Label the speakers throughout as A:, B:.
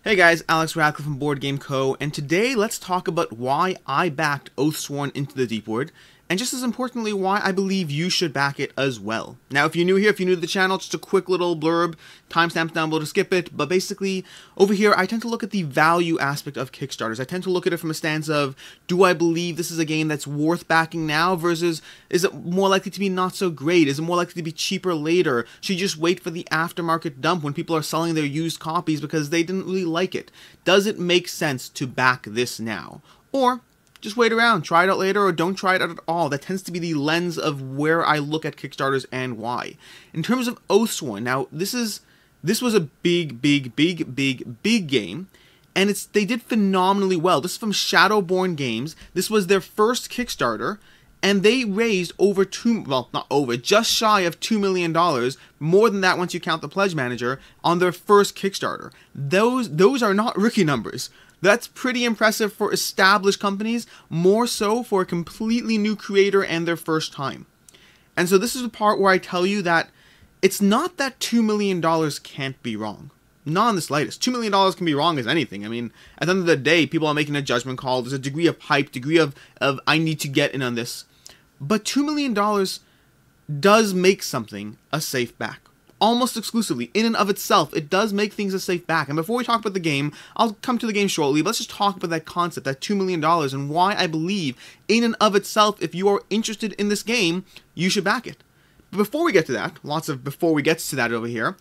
A: Hey guys, Alex Radcliffe from BoardGameCo, and today let's talk about why I backed Oathsworn into the Deepwood, and just as importantly, why I believe you should back it as well. Now, if you're new here, if you're new to the channel, just a quick little blurb, timestamps down below to skip it, but basically, over here, I tend to look at the value aspect of Kickstarters. I tend to look at it from a stance of, do I believe this is a game that's worth backing now, versus, is it more likely to be not so great? Is it more likely to be cheaper later? Should you just wait for the aftermarket dump when people are selling their used copies because they didn't really like it? Does it make sense to back this now? Or just wait around, try it out later, or don't try it out at all. That tends to be the lens of where I look at Kickstarters and why. In terms of Oathsworn, now this was a big game, and they did phenomenally well. This is from Shadowborn Games. This was their first Kickstarter, and they raised just shy of $2 million, more than that once you count the Pledge Manager, on their first Kickstarter. Those are not rookie numbers. That's pretty impressive for established companies, more so for a completely new creator and their first time. And so this is the part where I tell you that it's not that $2 million can't be wrong. Not in the slightest. $2 million can be wrong as anything. I mean, at the end of the day, people are making a judgment call. There's a degree of hype, degree of I need to get in on this. But $2 million does make something a safe back. Almost exclusively, in and of itself, it does make things a safe back. And before we talk about the game, I'll come to the game shortly, but let's just talk about that concept, that $2 million, and why I believe, in and of itself, if you are interested in this game, you should back it. But before we get to that, before we get to that over here,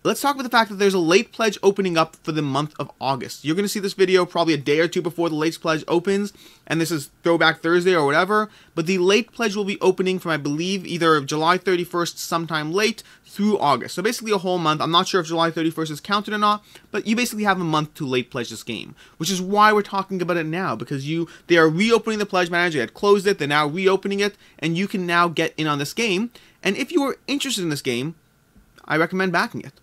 A: let's talk about the fact that there's a late pledge opening up for the month of August. You're going to see this video probably a day or two before the late pledge opens, and this is Throwback Thursday or whatever, but the late pledge will be opening from, I believe, either July 31st sometime late through August. So basically a whole month. I'm not sure if July 31st is counted or not, but you basically have a month to late pledge this game, which is why we're talking about it now, because they are reopening the Pledge Manager. They had closed it, they're now reopening it, and you can now get in on this game. And if you are interested in this game, I recommend backing it.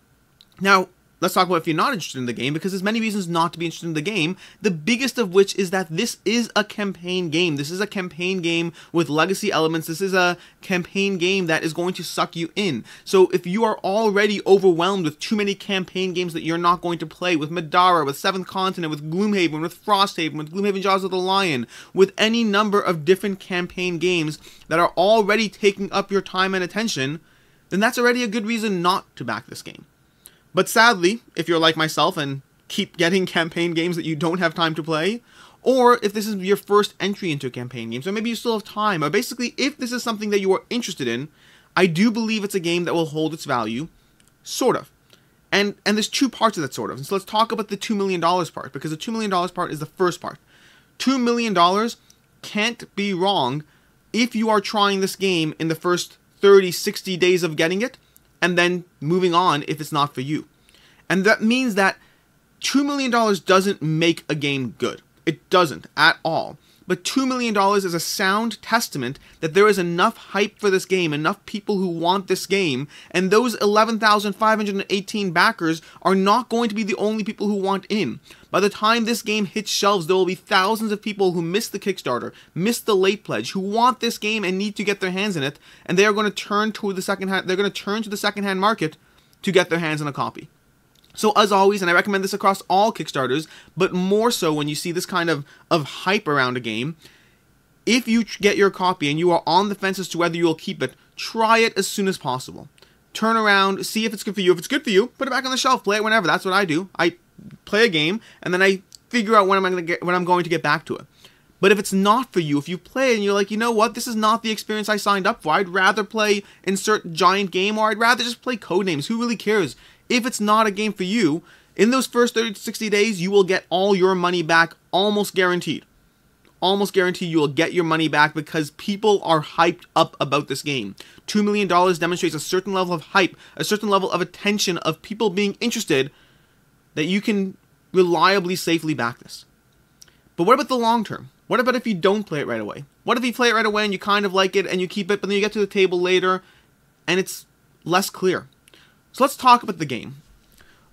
A: Now, let's talk about if you're not interested in the game, because there's many reasons not to be interested in the game, the biggest of which is that this is a campaign game. This is a campaign game with legacy elements. This is a campaign game that is going to suck you in. So if you are already overwhelmed with too many campaign games that you're not going to play, with Madara, with Seventh Continent, with Gloomhaven, with Frosthaven, with Gloomhaven Jaws of the Lion, with any number of different campaign games that are already taking up your time and attention, then that's already a good reason not to back this game. But sadly, if you're like myself and keep getting campaign games that you don't have time to play, or if this is your first entry into a campaign game, so maybe you still have time, or basically if this is something that you are interested in, I do believe it's a game that will hold its value, sort of. And there's two parts of that sort of. And so let's talk about the $2 million part, because the $2 million part is the first part. $2 million can't be wrong if you are trying this game in the first 30, 60 days of getting it, and then moving on if it's not for you. And that means that $2 million doesn't make a game good. It doesn't at all. But $2 million is a sound testament that there is enough hype for this game, enough people who want this game, and those 11,518 backers are not going to be the only people who want in. By the time this game hits shelves, there will be thousands of people who missed the Kickstarter, missed the late pledge, who want this game and need to get their hands in it, and they are going to turn to the secondhand market to get their hands on a copy. So as always, and I recommend this across all Kickstarters, but more so when you see this kind of hype around a game, if you get your copy and you are on the fence as to whether you will keep it, try it as soon as possible. Turn around, see if it's good for you. If it's good for you, put it back on the shelf, play it whenever. That's what I do. I play a game, and then I figure out when I'm going to get back to it. But if it's not for you, if you play it and you're like, you know what, this is not the experience I signed up for, I'd rather play insert giant game, or I'd rather just play Codenames, who really cares? If it's not a game for you, in those first 30 to 60 days, you will get all your money back, almost guaranteed. Almost guaranteed you will get your money back, because people are hyped up about this game. $2 million demonstrates a certain level of hype, a certain level of attention of people being interested, that you can reliably, safely back this. But what about the long term? What about if you don't play it right away? What if you play it right away and you kind of like it and you keep it, but then you get to the table later and it's less clear? So let's talk about the game.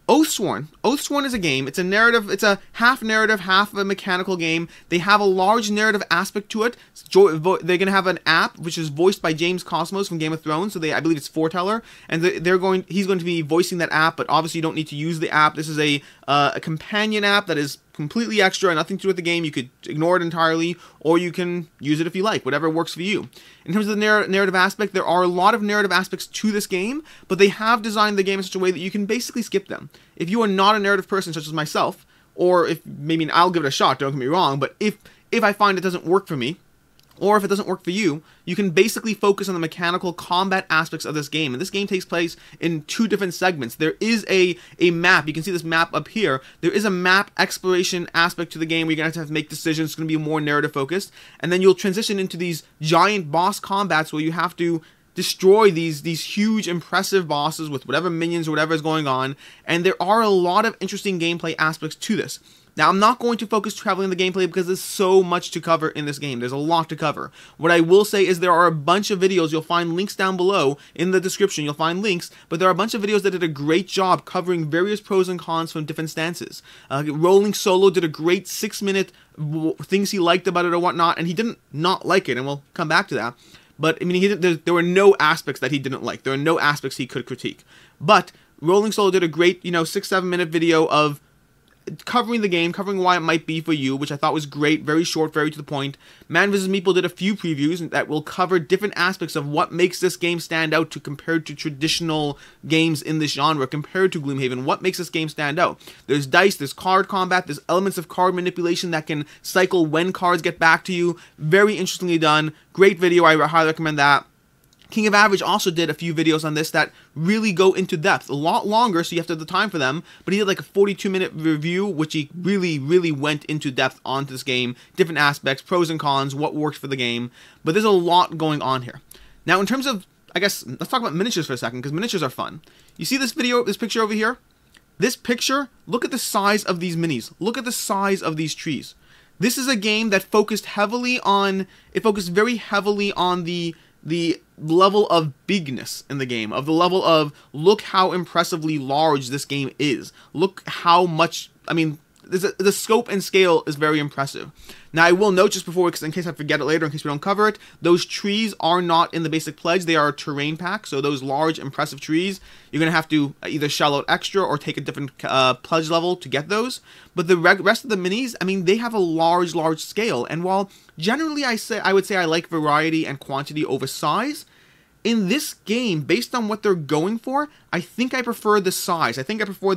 A: Oathsworn. Oathsworn is a game. It's a narrative. It's a half narrative, half a mechanical game. They have a large narrative aspect to it. They're going to have an app which is voiced by James Cosmos from Game of Thrones. So I believe it's Foreteller, and he's going to be voicing that app. But obviously, you don't need to use the app. This is a companion app that is completely extra, nothing to do with the game. You could ignore it entirely, or you can use it if you like, whatever works for you. In terms of the narrative aspect, there are a lot of narrative aspects to this game, but they have designed the game in such a way that you can basically skip them. If you are not a narrative person such as myself, or if maybe I'll give it a shot, don't get me wrong, but if I find it doesn't work for me, or if it doesn't work for you, you can basically focus on the mechanical combat aspects of this game. And this game takes place in 2 different segments. There is a map. You can see this map up here. There is a map exploration aspect to the game where you're going to have to make decisions. It's going to be more narrative focused. And then you'll transition into these giant boss combats where you have to destroy these huge impressive bosses with whatever minions or whatever is going on. And there are a lot of interesting gameplay aspects to this. Now, I'm not going to focus heavily on the gameplay because there's so much to cover in this game. There's a lot to cover. What I will say is there are a bunch of videos. You'll find links down below in the description. You'll find links, but there are a bunch of videos that did a great job covering various pros and cons from different stances. Rolling Solo did a great 6-minute things he liked about it or whatnot, and he didn't not like it, and we'll come back to that. But, I mean, there were no aspects that he didn't like. There are no aspects he could critique. But Rolling Solo did a great, 6-7 minute video of covering the game, covering why it might be for you, which I thought was great, very short, very to the point. Man vs. Meeple did a few previews that will cover different aspects of what makes this game stand out compared to traditional games in this genre, compared to Gloomhaven. What makes this game stand out? There's dice, there's card combat, there's elements of card manipulation that can cycle when cards get back to you. Very interestingly done. Great video, I highly recommend that. King of Average also did a few videos on this that really go into depth. A lot longer, so you have to have the time for them, but he did like a 42-minute review, which he really went into depth onto this game, different aspects, pros and cons, what works for the game, but there's a lot going on here. Now, in terms of, I guess, let's talk about miniatures for a second, because miniatures are fun. You see this picture over here? This picture, look at the size of these minis. Look at the size of these trees. This is a game that focused very heavily on the level of bigness in the game, of the level of, look how impressively large this game is. Look how much, I mean, the scope and scale is very impressive. Now, I will note just before, in case I forget it later, in case we don't cover it, those trees are not in the basic pledge. They are a terrain pack, so those large, impressive trees, you're going to have to either shell out extra or take a different pledge level to get those. But the rest of the minis, I mean, they have a large scale. And while generally I would say I like variety and quantity over size, in this game, based on what they're going for, I think I prefer the size. I think I prefer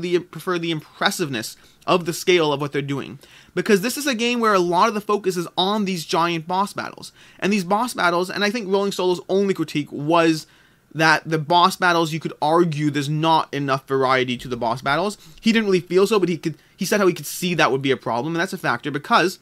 A: the impressiveness of the scale of what they're doing. Because this is a game where a lot of the focus is on these giant boss battles. And these boss battles, and I think Rolling Solo's only critique was that the boss battles, you could argue there's not enough variety to the boss battles. He didn't really feel so, but he said how he could see that would be a problem, and that's a factor because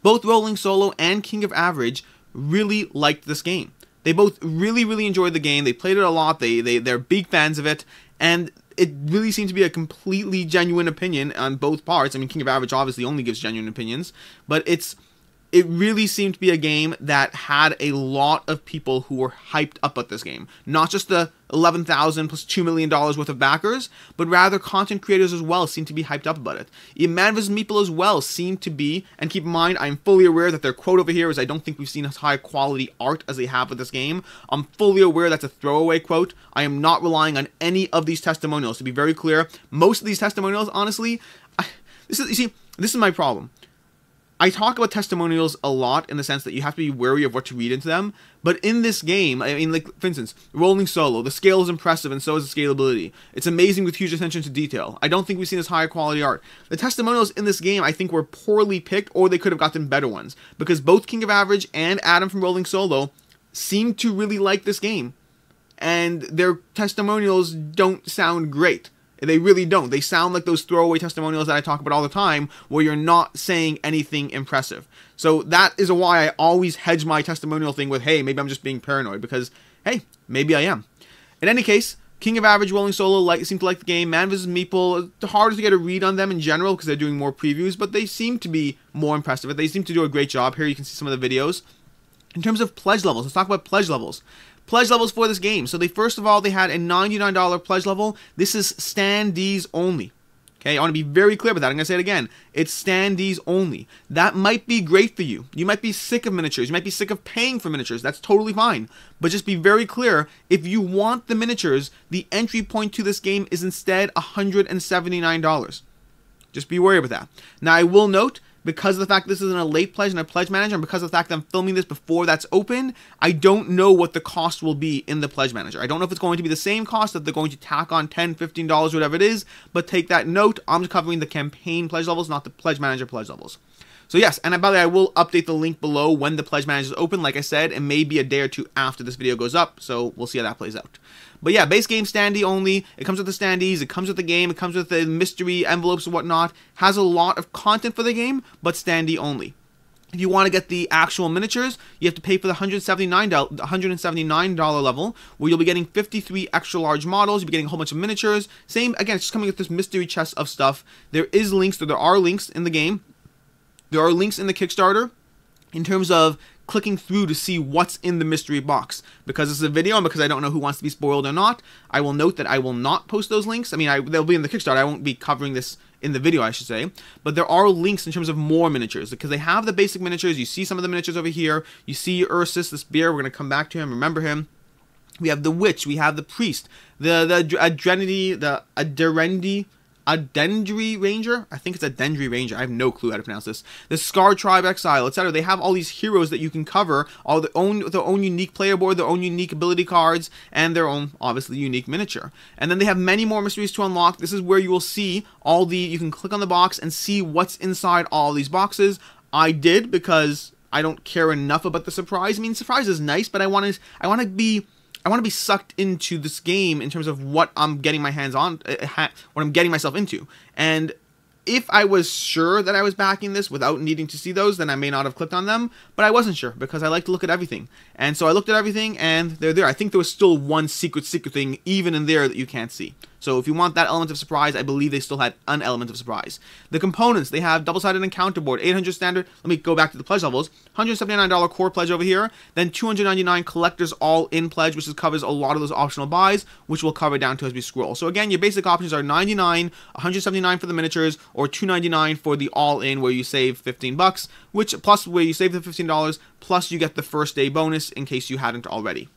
A: both Rolling Solo and King of Average really liked this game. They both really enjoyed the game. They played it a lot. They're big fans of it, and it really seemed to be a completely genuine opinion on both parts. I mean, King of Average obviously only gives genuine opinions, but it really seemed to be a game that had a lot of people who were hyped up at this game. Not just the 11,000 plus $2 million worth of backers, but rather content creators as well seemed to be hyped up about it. Man vs. Meeple as well seemed to be, and keep in mind, I'm fully aware that their quote over here is, I don't think we've seen as high quality art as they have with this game. I'm fully aware that's a throwaway quote. I am not relying on any of these testimonials. To be very clear, most of these testimonials, honestly, this is my problem. I talk about testimonials a lot in the sense that you have to be wary of what to read into them, but in this game, I mean, like, for instance, Rolling Solo, the scale is impressive and so is the scalability. It's amazing with huge attention to detail. I don't think we've seen this high quality art. The testimonials in this game, I think, were poorly picked, or they could have gotten better ones, because both King of Average and Adam from Rolling Solo seem to really like this game, and their testimonials don't sound great. They really don't. They sound like those throwaway testimonials that I talk about all the time, where you're not saying anything impressive. So that is why I always hedge my testimonial thing with, hey, maybe I'm just being paranoid, because, hey, maybe I am. In any case, King of Average, Rolling Solo seem to like the game. Man vs. Meeple, it's harder to get a read on them in general because they're doing more previews, but they seem to be more impressive. They seem to do a great job. Here you can see some of the videos. In terms of pledge levels, let's talk about pledge levels. Pledge levels for this game. So first of all, they had a $99 pledge level. This is standees only. Okay, I want to be very clear with that. I'm going to say it again. It's standees only. That might be great for you. You might be sick of miniatures. You might be sick of paying for miniatures. That's totally fine. But just be very clear, if you want the miniatures, the entry point to this game is instead $179. Just be wary with that. Now, I will note, because of the fact this isn't a late pledge and a pledge manager, and because of the fact that I'm filming this before that's open, I don't know what the cost will be in the pledge manager. I don't know if it's going to be the same cost, that they're going to tack on $10, $15, whatever it is, but take that note. I'm covering the campaign pledge levels, not the pledge manager pledge levels. So yes, and by the way, I will update the link below when the pledge manager is open. Like I said, it may be a day or two after this video goes up, so we'll see how that plays out. But yeah, base game standee only. It comes with the standees, it comes with the game, it comes with the mystery envelopes and whatnot. Has a lot of content for the game, but standee only. If you want to get the actual miniatures, you have to pay for the $179 level, where you'll be getting 53 extra large models. You'll be getting a whole bunch of miniatures. Same, again, it's just coming with this mystery chest of stuff. There are links in the game. There are links in the Kickstarter in terms of clicking through to see what's in the mystery box. Because this is a video and because I don't know who wants to be spoiled or not, I will note that I will not post those links. I mean, they'll be in the Kickstarter. I won't be covering this in the video, I should say. But there are links in terms of more miniatures, because they have the basic miniatures. You see some of the miniatures over here. You see Ursus, this bear. We're going to come back to him, remember him. We have the witch. We have the priest. The Adendri Ranger? I think it's a Dendry Ranger. I have no clue how to pronounce this. The Scar Tribe Exile, etc. They have all these heroes that you can cover, all their own unique player board, their own unique ability cards, and their own, obviously, unique miniature. And then they have many more mysteries to unlock. This is where you will see you can click on the box and see what's inside all these boxes. I did, because I don't care enough about the surprise. I mean, surprise is nice, but I want to be sucked into this game in terms of what I'm getting my hands on, what I'm getting myself into. And if I was sure that I was backing this without needing to see those, then I may not have clicked on them. But I wasn't sure, because I like to look at everything. And so I looked at everything, and they're there. I think there was still one secret thing even in there that you can't see. So if you want that element of surprise, I believe they still had an element of surprise. The components, they have double-sided encounter board, 800 standard. Let me go back to the pledge levels. $179 core pledge over here. Then $299 collectors all-in pledge, which covers a lot of those optional buys, which we'll cover down to as we scroll. So again, your basic options are $99, $179 for the miniatures, or $299 for the all-in, where you save 15 bucks, which plus where you save the $15, plus you get the first day bonus in case you hadn't already.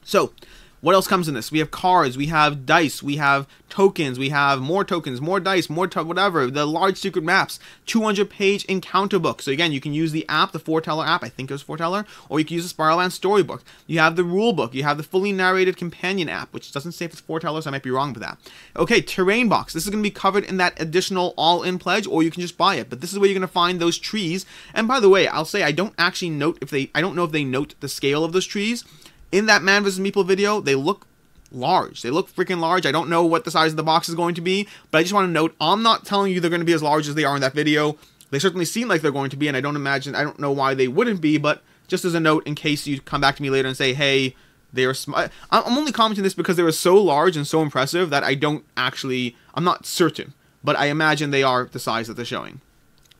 A: So what else comes in this? We have cards, we have dice, we have tokens, we have more tokens, more dice, whatever, the large secret maps, 200-page encounter book. So again, you can use the app, the Foreteller app, I think it was Foreteller, or you can use the Spiral Land storybook. You have the rule book, you have the fully narrated companion app, which doesn't say if it's Foreteller, so I might be wrong with that. Okay, terrain box. This is going to be covered in that additional all-in pledge, or you can just buy it. But this is where you're going to find those trees. And by the way, I'll say I don't actually note I don't know if they note the scale of those trees. In that Man vs. Meeple video, they look large. They look freaking large. I don't know what the size of the box is going to be, but I just want to note, I'm not telling you they're going to be as large as they are in that video. They certainly seem like they're going to be, and I don't know why they wouldn't be, but just as a note in case you come back to me later and say, hey, they are small. I'm only commenting this because they were so large and so impressive that I'm not certain, but I imagine they are the size that they're showing.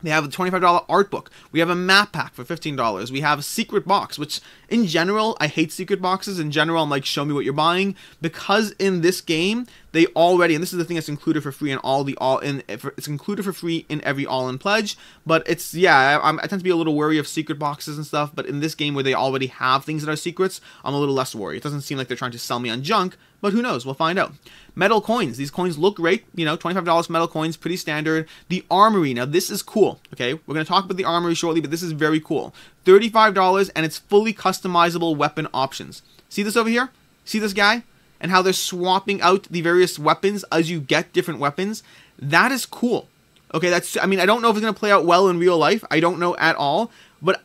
A: They have a $25 art book. We have a map pack for $15. We have a secret box, which in general, I hate secret boxes. In general, I'm like, show me what you're buying. Because in this game, they already, and this is the thing that's included for free in it's included for free in every all-in pledge. But it's, yeah, I tend to be a little wary of secret boxes and stuff. But in this game where they already have things that are secrets, I'm a little less worried. It doesn't seem like they're trying to sell me on junk, but who knows? We'll find out. Metal coins. These coins look great. You know, $25 metal coins, pretty standard. The armory. Now, this is cool. Okay, we're going to talk about the armory shortly, but this is very cool. $35, and it's fully customizable weapon options. See this over here? See this guy? And how they're swapping out the various weapons as you get different weapons. That is cool. Okay, I mean, I don't know if it's going to play out well in real life. I don't know at all. But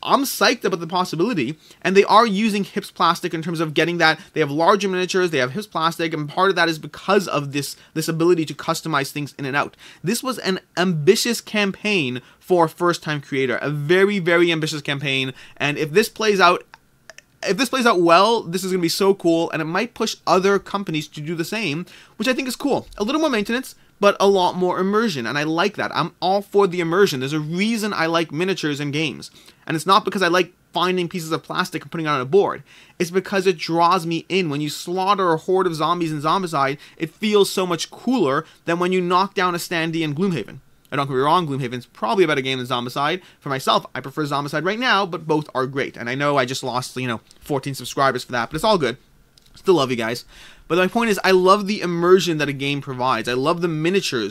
A: I'm psyched about the possibility, and they are using Hips plastic in terms of getting that. They have larger miniatures, they have Hips plastic, and part of that is because of this ability to customize things in and out. This was an ambitious campaign for a first-time creator, a very, very ambitious campaign, and if this plays out well, this is going to be so cool, and it might push other companies to do the same, which I think is cool. A little more maintenance, but a lot more immersion, and I like that. I'm all for the immersion. There's a reason I like miniatures in games, and it's not because I like finding pieces of plastic and putting it on a board. It's because it draws me in. When you slaughter a horde of zombies in Zombicide, it feels so much cooler than when you knock down a standee in Gloomhaven. I don't get me wrong, Gloomhaven's probably a better game than Zombicide. For myself, I prefer Zombicide right now, but both are great. And I know I just lost, 14 subscribers for that, but it's all good. Still love you guys. But my point is, I love the immersion that a game provides. I love the miniature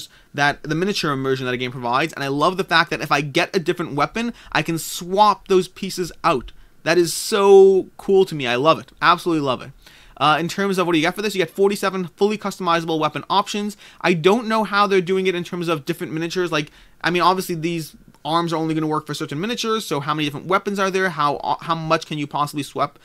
A: immersion that a game provides, and I love the fact that if I get a different weapon, I can swap those pieces out. That is so cool to me. I love it. Absolutely love it. In terms of what do you get for this, you get 47 fully customizable weapon options. I don't know how they're doing it in terms of different miniatures. Obviously these arms are only going to work for certain miniatures, so how many different weapons are there? How much can you possibly swap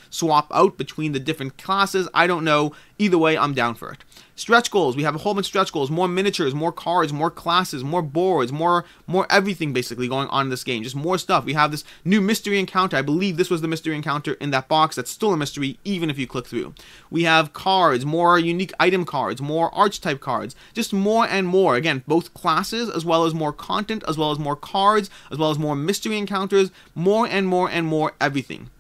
A: out between the different classes? I don't know. Either way, I'm down for it. Stretch goals. We have a whole bunch of stretch goals, more miniatures, more cards, more classes, more boards, more everything basically going on in this game. Just more stuff. We have this new mystery encounter. I believe this was the mystery encounter in that box. That's still a mystery even if you click through. We have cards, more unique item cards, more archetype cards, just more and more. Again, both classes as well as more content, as well as more cards, as well as more mystery encounters, more and more and more everything.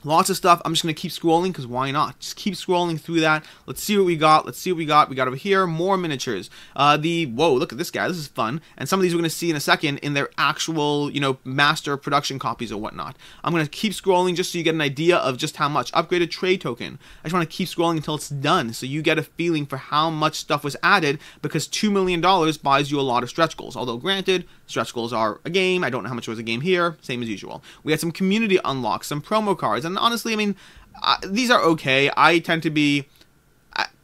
A: Lots of stuff. I'm just going to keep scrolling because why not? Just keep scrolling through that. Let's see what we got. Let's see what we got. We got over here more miniatures. Whoa, look at this guy. This is fun. And some of these we're going to see in a second in their actual, master production copies or whatnot. I'm going to keep scrolling just so you get an idea of just how much. Upgraded trade token. I just want to keep scrolling until it's done so you get a feeling for how much stuff was added because $2 million buys you a lot of stretch goals. Although granted, stretch goals are a game. I don't know how much was a game here. Same as usual. We had some community unlocks, some promo cards, and honestly, these are okay. I tend to be...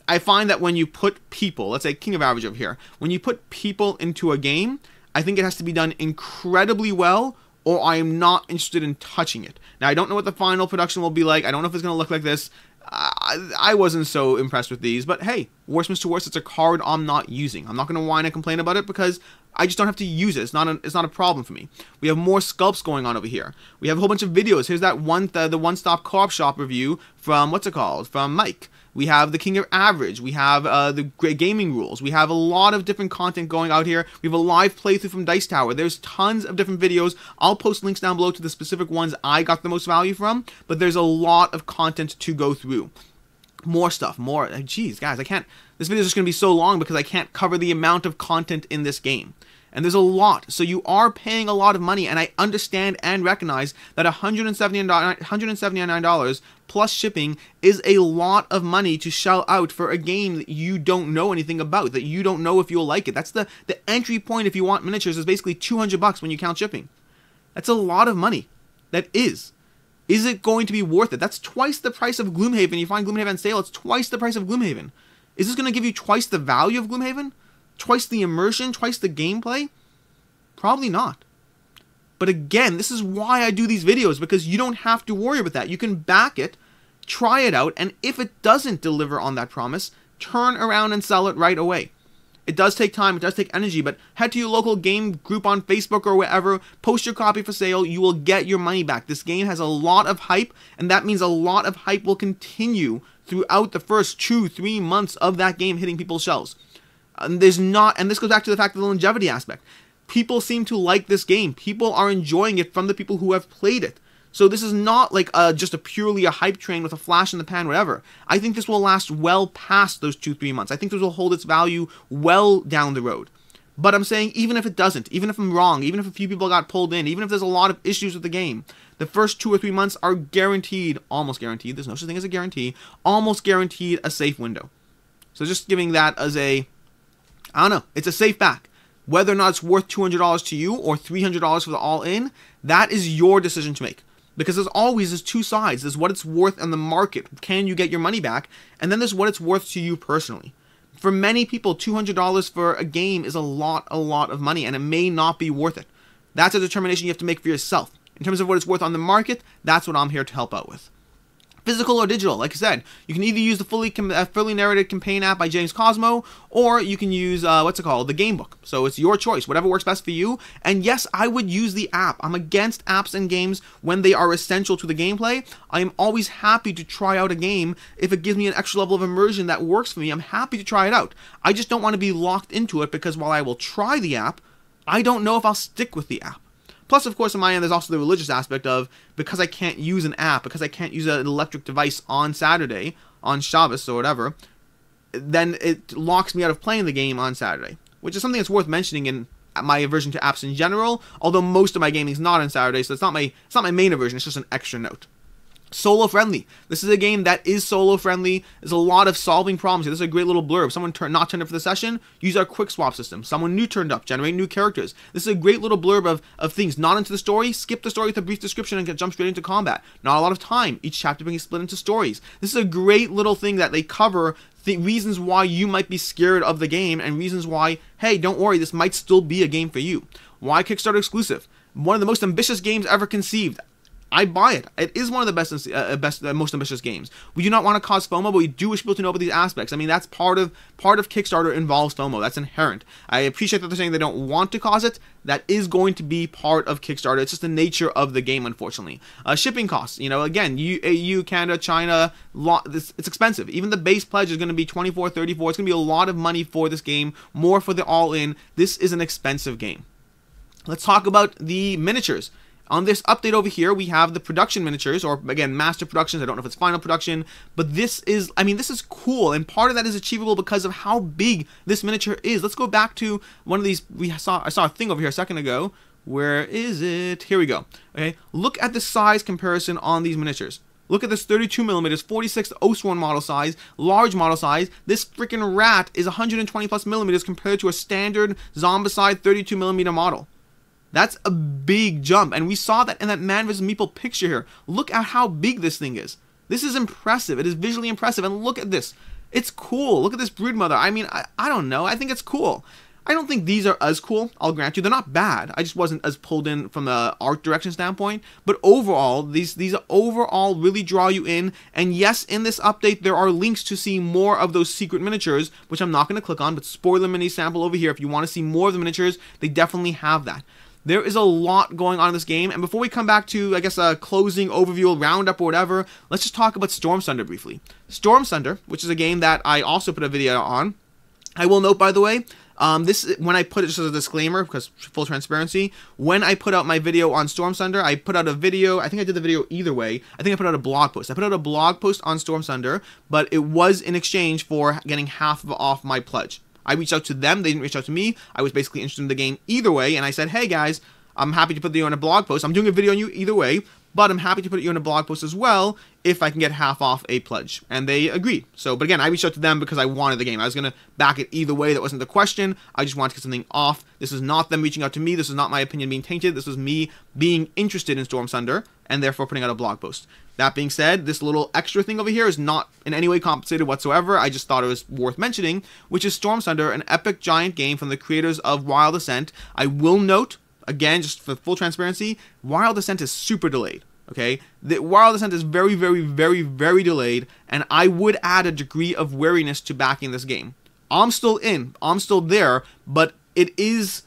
A: I find that when you put people, let's say King of Average over here, when you put people into a game, I think it has to be done incredibly well, or I am not interested in touching it. Now, I don't know what the final production will be like. I don't know if it's going to look like this. I wasn't so impressed with these, but hey, worst comes to worst, it's a card I'm not using. I'm not going to whine and complain about it because I just don't have to use it. It's not a problem for me. We have more sculpts going on over here. We have a whole bunch of videos. Here's that the one-stop co-op shop review from, from Mike. We have the King of Average. We have the Great Gaming Rules. We have a lot of different content going out here. We have a live playthrough from Dice Tower. There's tons of different videos. I'll post links down below to the specific ones I got the most value from, but there's a lot of content to go through. More stuff, more. Geez, guys, I can't. This video is just going to be so long because I can't cover the amount of content in this game. And there's a lot, so you are paying a lot of money, and I understand and recognize that $179 plus shipping is a lot of money to shell out for a game that you don't know anything about, that you don't know if you'll like it. That's the entry point if you want miniatures is basically $200 when you count shipping. That's a lot of money. That is. Is it going to be worth it? That's twice the price of Gloomhaven. You find Gloomhaven on sale, it's twice the price of Gloomhaven. Is this going to give you twice the value of Gloomhaven? Twice the immersion, twice the gameplay? Probably not. But again, this is why I do these videos, because you don't have to worry about that. You can back it, try it out, and if it doesn't deliver on that promise, turn around and sell it right away. It does take time, it does take energy, but head to your local game group on Facebook or wherever, post your copy for sale, you will get your money back. This game has a lot of hype, and that means a lot of hype will continue throughout the first 2-3 months of that game hitting people's shelves. And this goes back to the fact of the longevity aspect. People seem to like this game. People are enjoying it from the people who have played it. So this is not like just purely a hype train with a flash in the pan, whatever. I think this will last well past those 2-3 months. I think this will hold its value well down the road. But I'm saying even if it doesn't, even if I'm wrong, even if a few people got pulled in, even if there's a lot of issues with the game, the first 2 or 3 months are guaranteed, almost guaranteed, there's no such thing as a guarantee, almost guaranteed a safe window. So just giving that as a, I don't know, it's a safe back. Whether or not it's worth $200 to you or $300 for the all-in, that is your decision to make. Because there's two sides. There's what it's worth in the market. Can you get your money back? And then there's what it's worth to you personally. For many people, $200 for a game is a lot of money, and it may not be worth it. That's a determination you have to make for yourself. In terms of what it's worth on the market, that's what I'm here to help out with. Physical or digital, like I said, you can either use the fully narrated campaign app by James Cosmo, or you can use, the Gamebook. So it's your choice, whatever works best for you. And yes, I would use the app. I'm against apps and games when they are essential to the gameplay. I am always happy to try out a game if it gives me an extra level of immersion that works for me. I'm happy to try it out. I just don't want to be locked into it because while I will try the app, I don't know if I'll stick with the app. Plus, of course, on my end, there's also the religious aspect of, because I can't use an app, because I can't use an electric device on Saturday, on Shabbos or whatever, then it locks me out of playing the game on Saturday, which is something that's worth mentioning in my aversion to apps in general, although most of my gaming is not on Saturday, so it's not my main aversion, it's just an extra note. Solo friendly. This is a game that is solo friendly. There's a lot of solving problems here. This is a great little blurb. Someone not turned up for the session, use our quick swap system. Someone new turned up, generate new characters. This is a great little blurb of things. Not into the story, skip the story with a brief description and jump straight into combat. Not a lot of time. Each chapter being split into stories. This is a great little thing that they cover reasons why you might be scared of the game and reasons why, hey, don't worry, this might still be a game for you. Why Kickstarter exclusive? One of the most ambitious games ever conceived. I buy it. It is one of the most ambitious games. We do not want to cause FOMO, but we do wish people to know about these aspects. I mean, that's part of Kickstarter involves FOMO. That's inherent. I appreciate that they're saying they don't want to cause it. That is going to be part of Kickstarter. It's just the nature of the game, unfortunately. Shipping costs. You know, again, EU, Canada, China, it's expensive. Even the base pledge is going to be $24, $34. It's going to be a lot of money for this game, more for the all-in. This is an expensive game. Let's talk about the miniatures. On this update over here, we have the production miniatures, or again, master productions. I don't know if it's final production, but this is, I mean, this is cool, and part of that is achievable because of how big this miniature is. Let's go back to one of these. I saw a thing over here a second ago. Where is it? Here we go. Okay, look at the size comparison on these miniatures. Look at this 32mm, 46 Oathsworn model size, large model size. This freaking rat is 120 plus millimeters compared to a standard Zombicide 32mm model. That's a big jump, and we saw that in that Man vs. Meeple picture here. Look at how big this thing is. This is impressive. It is visually impressive, and look at this. It's cool. Look at this Broodmother. I mean, I don't know. I think it's cool. I don't think these are as cool, I'll grant you. They're not bad. I just wasn't as pulled in from the art direction standpoint. But overall, these overall really draw you in. And yes, in this update, there are links to see more of those secret miniatures, which I'm not going to click on, but spoiler mini sample over here. If you want to see more of the miniatures, they definitely have that. There is a lot going on in this game, and before we come back to, I guess, a closing overview, a roundup, or whatever, let's just talk about Storm Sunder briefly. Storm Sunder, which is a game that I also put a video on. I will note, by the way, when I put it, just as a disclaimer, because full transparency, when I put out my video on Storm Sunder, I put out a video. I think I did the video either way. I think I put out a blog post. I put out a blog post on Storm Sunder, but it was in exchange for getting half off my pledge. I reached out to them, they didn't reach out to me. I was basically interested in the game either way, and I said, hey guys, I'm happy to put you on a blog post. I'm doing a video on you either way, but I'm happy to put you on a blog post as well if I can get half off a pledge. And they agreed. So, but again, I reached out to them because I wanted the game. I was going to back it either way. That wasn't the question. I just wanted to get something off. This is not them reaching out to me. This is not my opinion being tainted. This was me being interested in Storm Sunder and therefore putting out a blog post. That being said, this little extra thing over here is not in any way compensated whatsoever. I just thought it was worth mentioning, which is Storm Sunder, an epic giant game from the creators of Wild Ascent. I will note, again, just for full transparency, Wild Ascent is super delayed. Okay, the Wild Ascent is very, very, very, very delayed, and I would add a degree of wariness to backing this game. I'm still in, I'm still there, but it is,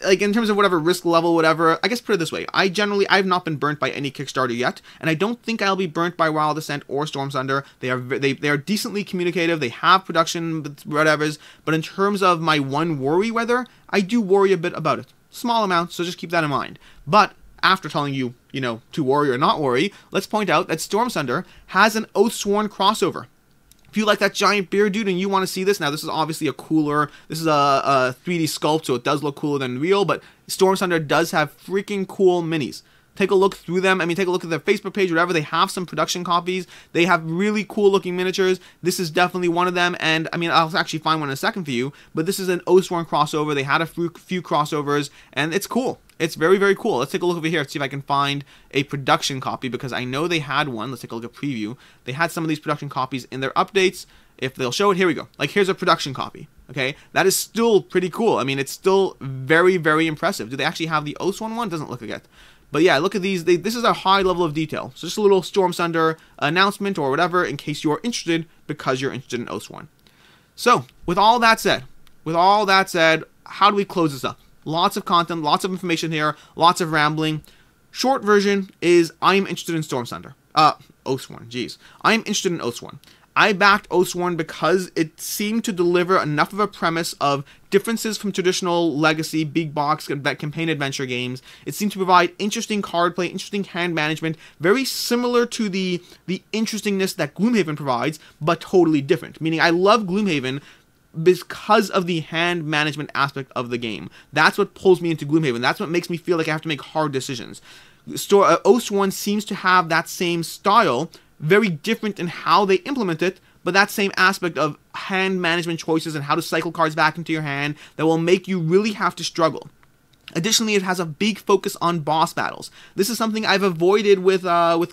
A: like, in terms of whatever risk level, whatever, I guess put it this way, I've not been burnt by any Kickstarter yet, and I don't think I'll be burnt by Wild Ascent or Storm Sunder. They are decently communicative, they have production, whatevers, but in terms of my one worry whether, I do worry a bit about it. Small amount, so just keep that in mind. But after telling you, to worry or not worry, let's point out that Storm Sunder has an Oathsworn crossover. If you like that giant bear dude and you want to see this, now this is obviously this is a 3D sculpt, so it does look cooler than real, but Storm Sunder does have freaking cool minis. Take a look through them. I mean, take a look at their Facebook page, whatever. They have some production copies. They have really cool looking miniatures. This is definitely one of them, and I mean, I'll actually find one in a second for you, but this is an Oathsworn crossover. They had a few crossovers, and it's cool. It's very, very cool. Let's take a look over here, see if I can find a production copy, because I know they had one. Let's take a look at preview. They had some of these production copies in their updates. If they'll show it, here we go. Like, here's a production copy. Okay, that is still pretty cool. I mean, it's still very, very impressive. Do they actually have the Oathsworn one? Doesn't look like it. But yeah, look at these. This is a high level of detail. So just a little Storm Sunder announcement or whatever in case you are interested, because you're interested in Oathsworn. So, with all that said, how do we close this up? Lots of content, lots of information here, lots of rambling. Short version is I'm interested in Storm Sunder. Oathsworn, jeez. I'm interested in Oathsworn. I backed Oathsworn because it seemed to deliver enough of a premise of differences from traditional legacy big box campaign adventure games. It seemed to provide interesting card play, interesting hand management, very similar to the interestingness that Gloomhaven provides, but totally different. Meaning I love Gloomhaven because of the hand management aspect of the game. That's what pulls me into Gloomhaven. That's what makes me feel like I have to make hard decisions. Oathsworn seems to have that same style, very different in how they implement it, but that same aspect of hand management choices and how to cycle cards back into your hand that will make you really have to struggle. Additionally, it has a big focus on boss battles. This is something I've avoided with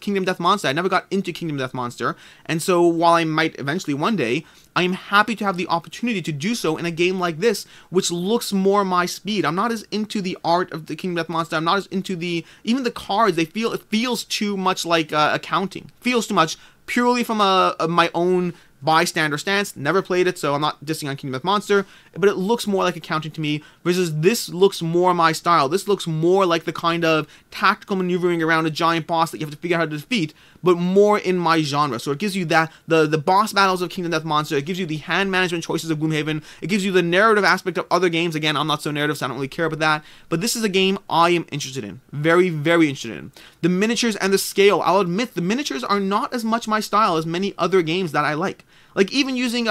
A: Kingdom Death Monster. I never got into Kingdom Death Monster, and so while I might eventually one day, I am happy to have the opportunity to do so in a game like this, which looks more my speed. I'm not as into the art of the Kingdom Death Monster. I'm not as into even the cards. It feels too much like accounting. Feels too much purely from my own bystander stance. Never played it, so I'm not dissing on Kingdom Death Monster, but it looks more like accounting to me, versus this looks more my style. This looks more like the kind of tactical maneuvering around a giant boss that you have to figure out how to defeat, but more in my genre. So it gives you that the boss battles of Kingdom Death Monster, it gives you the hand management choices of Gloomhaven, it gives you the narrative aspect of other games. Again, I'm not so narrative, so I don't really care about that, but this is a game I am interested in. Very, very interested in. The miniatures and the scale, I'll admit, the miniatures are not as much my style as many other games that I like. Like, even using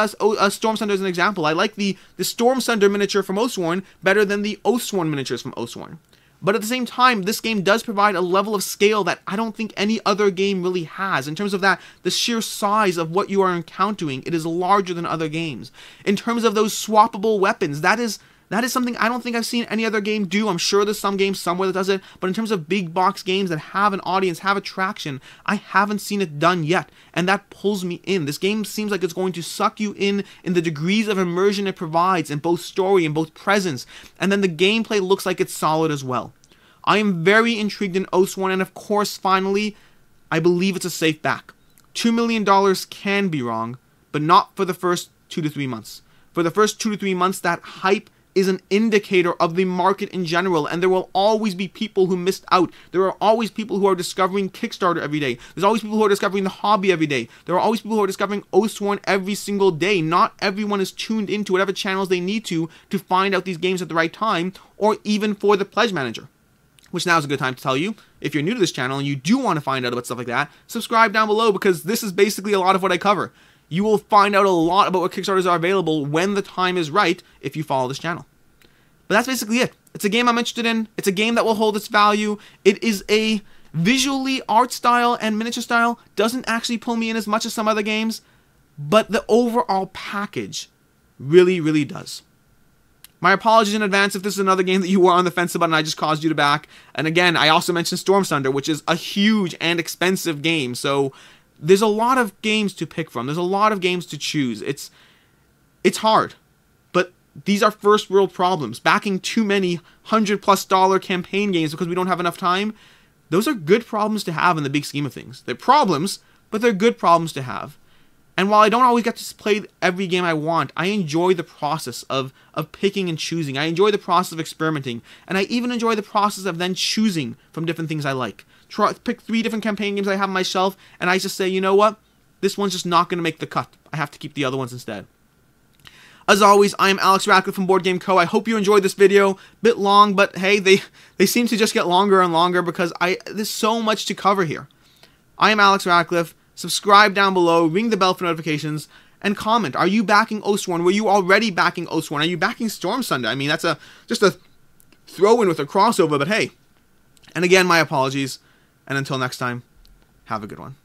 A: Storm Sunder as an example, I like the Storm Sunder miniature from Oathsworn better than the Oathsworn miniatures from Oathsworn. But at the same time, this game does provide a level of scale that I don't think any other game really has. In terms of the sheer size of what you are encountering, it is larger than other games. In terms of those swappable weapons, that is something I don't think I've seen any other game do. I'm sure there's some game somewhere that does it, but in terms of big box games that have an audience, have attraction, I haven't seen it done yet, and that pulls me in. This game seems like it's going to suck you in the degrees of immersion it provides in both story and both presence, and then the gameplay looks like it's solid as well. I am very intrigued in Oathsworn, and of course, finally, I believe it's a safe back. $2 million can be wrong, but not for the first 2 to 3 months. For the first 2 to 3 months, that hype is an indicator of the market in general, and there will always be people who missed out. There are always people who are discovering Kickstarter every day. There's always people who are discovering the hobby every day. There are always people who are discovering Oathsworn every single day. Not everyone is tuned into whatever channels they need to find out these games at the right time, or even for the Pledge Manager. Which now is a good time to tell you, if you're new to this channel and you do want to find out about stuff like that, subscribe down below, because this is basically a lot of what I cover. You will find out a lot about what Kickstarters are available when the time is right if you follow this channel. But that's basically it. It's a game I'm interested in. It's a game that will hold its value. It is a visually, art style and miniature style doesn't actually pull me in as much as some other games, but the overall package really, really does. My apologies in advance if this is another game that you were on the fence about and I just caused you to back. And again, I also mentioned Storm Sunder, which is a huge and expensive game, so there's a lot of games to pick from. There's a lot of games to choose. It's hard, but these are first world problems. Backing too many $100+ campaign games because we don't have enough time, those are good problems to have in the big scheme of things. They're problems, but they're good problems to have. And while I don't always get to play every game I want, I enjoy the process of picking and choosing. I enjoy the process of experimenting. And I even enjoy the process of then choosing from different things I like. Pick 3 different campaign games I have on my shelf, and I just say, you know what? This one's just not going to make the cut. I have to keep the other ones instead. As always, I am Alex Ratcliffe from BoardGameCo. I hope you enjoyed this video. Bit long, but hey, they seem to just get longer and longer because there's so much to cover here. I am Alex Ratcliffe. Subscribe down below, ring the bell for notifications, and comment. Are you backing Oathsworn? Were you already backing Oathsworn? Are you backing Storm Sunder? I mean, that's just a throw-in with a crossover, but hey. And again, my apologies. And until next time, have a good one.